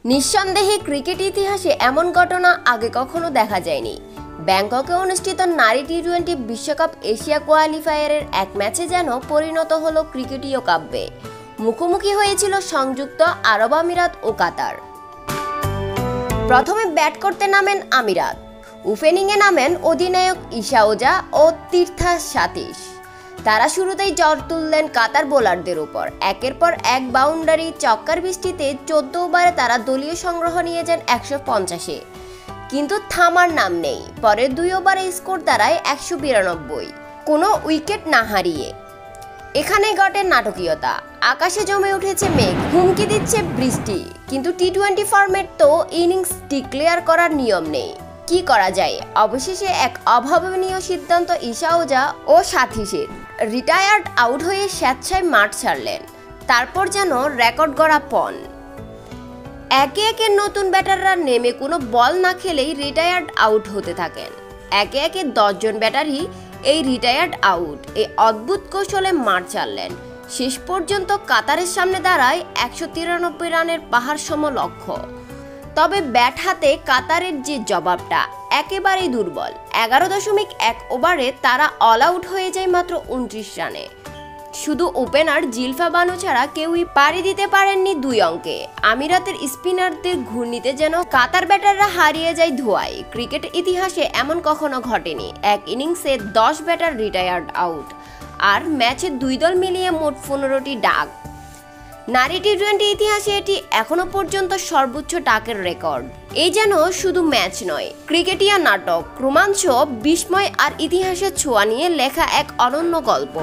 নিঃসন্দেহে ক্রিকেট ইতিহাসে এমন ঘটনা আগে কখনো দেখা যায়নি। ব্যাংককে অনুষ্ঠিত নারী টি-20 বিশ্বকাপ এশিয়া কোয়ালিফায়ারের এক ম্যাচে যেন পরিণত হলো ক্রিকেটীয় কাব্যে। মুখোমুখি হয়েছিল সংযুক্ত আরব আমিরাত ও কাতার। প্রথমে ব্যাট করতে নামেন আমিরাত। ওপেনিংয়ে নামেন অধিনায়ক ঈশা ওঝা ও তীর্থা সাতীশ। তারা শুরুতেই ঝড় তুললেন কাতার বোলারদের উপর। একের পর এক বাউন্ডারি, চক্কার বৃষ্টিতে 14 ওভারে তারা দলীয় সংগ্রহ নিয়ে যান 150-এ। কিন্তু থামার নাম নেই। পরের 2 ওভারে স্কোর দাঁড়ায় 192, কোনো উইকেট না হারিয়ে। এখানে ঘটে নাটকীয়তা। আকাশে জমে উঠেছে মেঘ, হুমকি দিচ্ছে বৃষ্টি। কিন্তু টি-20 ফরম্যাট তো ইনিংস ডিক্লেয়ার করার নিয়ম নেই। কি করা যায়? অবশেষে এক অভাবনীয় সিদ্ধান্ত ঈশা ওঝা ও সাথীশের। রিটায়ার্ড আউট হয়ে স্বেচ্ছায় মাঠ ছাড়লেন। তারপর যেন রেকর্ড গড়া পণ। একে একে নতুন ব্যাটাররা নেমে কোনো বল না খেলেই রিটায়ার্ড আউট হতে থাকেন। একে একে 10 জন ব্যাটারই এই রিটায়ার্ড আউট। এই অদ্ভুত কৌশলে মাঠ ছাড়লেন। শেষ পর্যন্ত কাতারের সামনে দাঁড়ায় 193 রানের পাহাড় সম লক্ষ্য। তবে ব্যাট হাতে কাতারের যে জবাবটা একেবারেই দুর্বল। 11.1 ওভারে তারা অল আউট হয়ে যায় মাত্র 29 রানে। শুধু ওপেনার জিলফা বানু ছাড়া কেউই পাড়ি দিতে পারেননি 2 অঙ্কে। আমিরাতের স্পিনারদের ঘূর্ণিতে যেন কাতার ব্যাটাররা হারিয়ে যায় ধোঁয়ায়। ক্রিকেট ইতিহাসে এমন কখনো ঘটেনি। এক ইনিংসে 10 ব্যাটার রিটায়ার্ড আউট, আর ম্যাচে 2 দল মিলিয়ে মোট 15টি ডাক। নারী টি-20 ইতিহাসে এটি এখনো পর্যন্ত সর্বোচ্চ ডাকের রেকর্ড। এই যেন শুধু ম্যাচ নয়, ক্রিকেটিয়া নাটক, রোমাঞ্চ, বিস্ময় আর ইতিহাসের ছোঁয়া নিয়ে লেখা এক অনন্য গল্প।